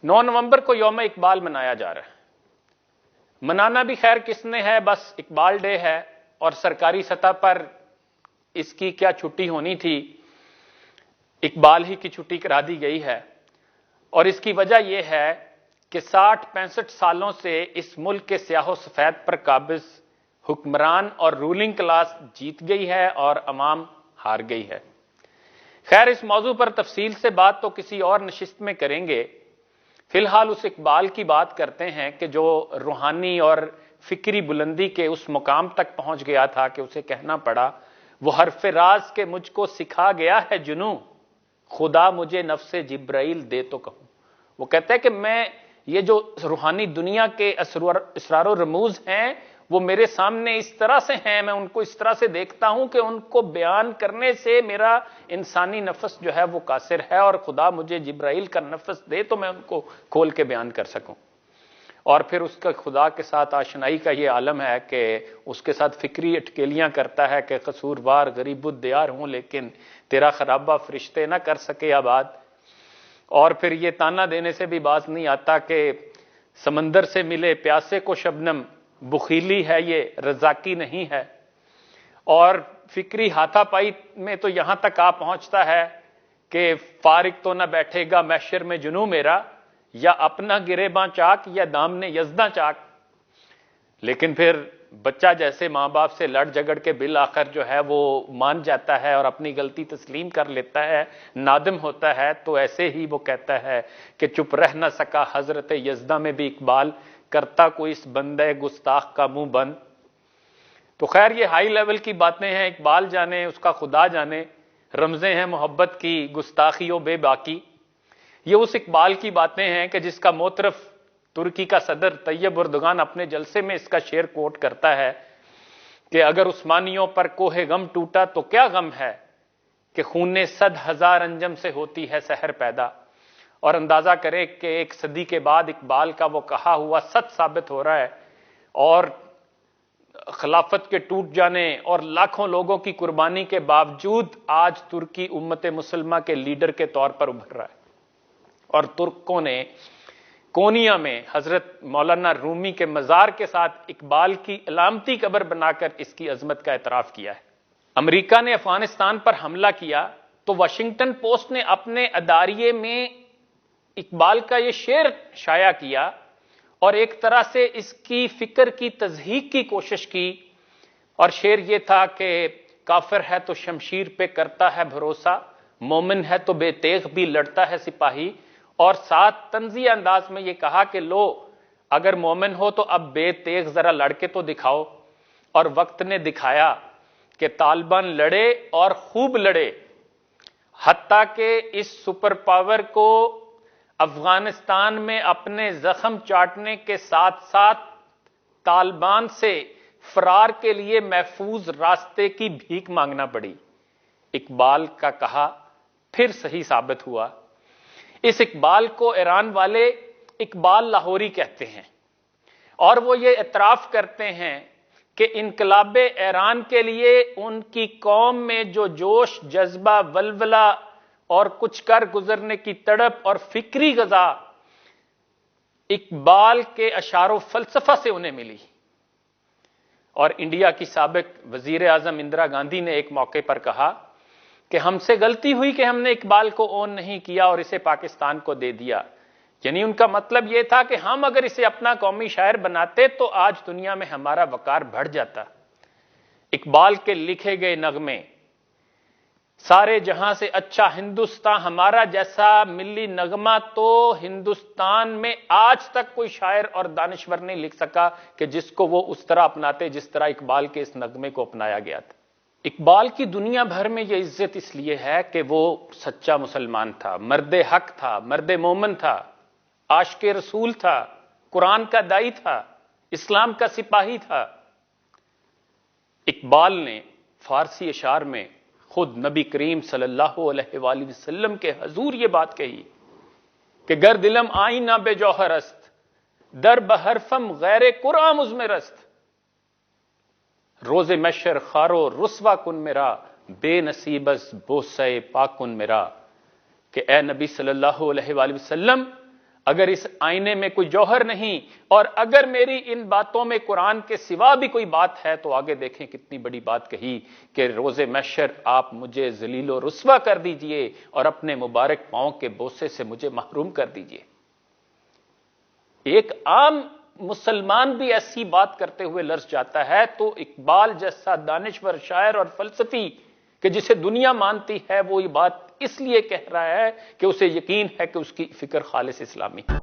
9 نومبر کو یوم اقبال منایا جا رہا ہے۔ منانا بھی خیر کس نے ہے، بس اقبال ڈے ہے، اور سرکاری سطح پر اس کی کیا چھٹی ہونی تھی، اقبال ہی کی چھٹی کرا دی گئی ہے۔ اور اس کی وجہ یہ ہے کہ 60-65 سالوں سے اس ملک کے سیاہ و سفید پر قابض حکمران اور رولنگ کلاس جیت گئی ہے اور عوام ہار گئی ہے۔ خیر اس موضوع پر تفصیل سے بات تو کسی اور نشست میں کریں گے، فی الحال اس اقبال کی بات کرتے ہیں کہ جو روحانی اور فکری بلندی کے اس مقام تک پہنچ گیا تھا کہ اسے کہنا پڑا، وہ حرف راز کے مجھ کو سکھا گیا ہے جنوں، خدا مجھے نفس جبرائیل دے تو کہوں۔ وہ کہتا ہے کہ میں یہ جو روحانی دنیا کے اسرار و رموز ہیں وہ میرے سامنے اس طرح سے ہیں، میں ان کو اس طرح سے دیکھتا ہوں کہ ان کو بیان کرنے سے میرا انسانی نفس جو ہے وہ قاصر ہے، اور خدا مجھے جبرائیل کا نفس دے تو میں ان کو کھول کے بیان کر سکوں۔ اور پھر اس کا خدا کے ساتھ آشنائی کا یہ عالم ہے کہ اس کے ساتھ فکری اٹکیلیاں کرتا ہے کہ قصوروار غریب الدیار ہوں لیکن تیرا خرابہ فرشتے نہ کر سکے آباد۔ اور پھر یہ تانا دینے سے بھی باز نہیں آتا کہ سمندر سے ملے پیاسے کو شبنم، بخیلی ہے یہ رزاقی نہیں ہے۔ اور فکری ہاتھا پائی میں تو یہاں تک آ پہنچتا ہے کہ فارغ تو نہ بیٹھے گا محشر میں جنوں میرا، یا اپنا گریباں چاک یا دامن یزداں چاک۔ لیکن پھر بچہ جیسے ماں باپ سے لڑ جھگڑ کے بالآخر جو ہے وہ مان جاتا ہے اور اپنی غلطی تسلیم کر لیتا ہے، نادم ہوتا ہے، تو ایسے ہی وہ کہتا ہے کہ چپ رہ نہ سکا حضرت یزداں میں بھی اقبال، کرتا کوئی اس بندے گستاخ کا منہ بند۔ تو خیر یہ ہائی لیول کی باتیں ہیں، اقبال جانے اس کا خدا جانے، رمزیں ہیں محبت کی گستاخی و بے باکی۔ یہ اس اقبال کی باتیں ہیں کہ جس کا موترف ترکی کا صدر طیب اردگان اپنے جلسے میں اس کا شعر کوٹ کرتا ہے کہ اگر عثمانیوں پر کوہ غم ٹوٹا تو کیا غم ہے کہ خون 100,000 انجم سے ہوتی ہے سحر پیدا۔ اور اندازہ کرے کہ 1 صدی کے بعد اقبال کا وہ کہا ہوا سچ ثابت ہو رہا ہے، اور خلافت کے ٹوٹ جانے اور لاکھوں لوگوں کی قربانی کے باوجود آج ترکی امت مسلمہ کے لیڈر کے طور پر ابھر رہا ہے۔ اور ترکوں نے کونیا میں حضرت مولانا رومی کے مزار کے ساتھ اقبال کی علامتی قبر بنا کر اس کی عظمت کا اعتراف کیا ہے۔ امریکہ نے افغانستان پر حملہ کیا تو واشنگٹن پوسٹ نے اپنے اداریے میں اقبال کا یہ شعر شائع کیا اور ایک طرح سے اس کی فکر کی تضحیق کی کوشش کی، اور شعر یہ تھا کہ کافر ہے تو شمشیر پہ کرتا ہے بھروسہ، مومن ہے تو بے تیغ بھی لڑتا ہے سپاہی۔ اور ساتھ طنزیہ انداز میں یہ کہا کہ لو اگر مومن ہو تو اب بے تیغ ذرا لڑ کے تو دکھاؤ۔ اور وقت نے دکھایا کہ طالبان لڑے اور خوب لڑے، حتیٰ کہ اس سپر پاور کو افغانستان میں اپنے زخم چاٹنے کے ساتھ ساتھ طالبان سے فرار کے لیے محفوظ راستے کی بھیک مانگنا پڑی۔ اقبال کا کہا پھر صحیح ثابت ہوا۔ اس اقبال کو ایران والے اقبال لاہوری کہتے ہیں، اور وہ یہ اعتراف کرتے ہیں کہ انقلاب ایران کے لیے ان کی قوم میں جو جوش، جذبہ، ولولہ اور کچھ کر گزرنے کی تڑپ اور فکری غذا اقبال کے اشعار و فلسفہ سے انہیں ملی۔ اور انڈیا کی سابق وزیر اعظم اندرا گاندھی نے ایک موقع پر کہا کہ ہم سے غلطی ہوئی کہ ہم نے اقبال کو اون نہیں کیا اور اسے پاکستان کو دے دیا۔ یعنی ان کا مطلب یہ تھا کہ ہم اگر اسے اپنا قومی شاعر بناتے تو آج دنیا میں ہمارا وقار بڑھ جاتا۔ اقبال کے لکھے گئے نغمے سارے جہاں سے اچھا ہندوستان ہمارا جیسا ملی نغمہ تو ہندوستان میں آج تک کوئی شاعر اور دانشور نہیں لکھ سکا کہ جس کو وہ اس طرح اپناتے جس طرح اقبال کے اس نغمے کو اپنایا گیا تھا۔ اقبال کی دنیا بھر میں یہ عزت اس لیے ہے کہ وہ سچا مسلمان تھا، مرد حق تھا، مرد مومن تھا، عاشق رسول تھا، قرآن کا دائی تھا، اسلام کا سپاہی تھا۔ اقبال نے فارسی اشعار میں خود نبی کریم صلی اللہ علیہ وآلہ وسلم کے حضور یہ بات کہی کہ گر دلم آئینہ بے جوہر است، در بحرفم غیر قرآن مزمر است، روز محشر خارو رسوا کن میرا، بے نصیبس بوسے پاکن میرا۔ کہ اے نبی صلی اللہ علیہ وآلہ وسلم، اگر اس آئینے میں کوئی جوہر نہیں اور اگر میری ان باتوں میں قرآن کے سوا بھی کوئی بات ہے تو آگے دیکھیں کتنی بڑی بات کہی کہ روز محشر آپ مجھے ذلیل و رسوا کر دیجئے اور اپنے مبارک پاؤں کے بوسے سے مجھے محروم کر دیجئے۔ ایک عام مسلمان بھی ایسی بات کرتے ہوئے لرز جاتا ہے تو اقبال جیسا دانشور شاعر اور فلسفی کہ جسے دنیا مانتی ہے وہ یہ بات اس لیے کہہ رہا ہے کہ اسے یقین ہے کہ اس کی فکر خالص اسلامی ہے۔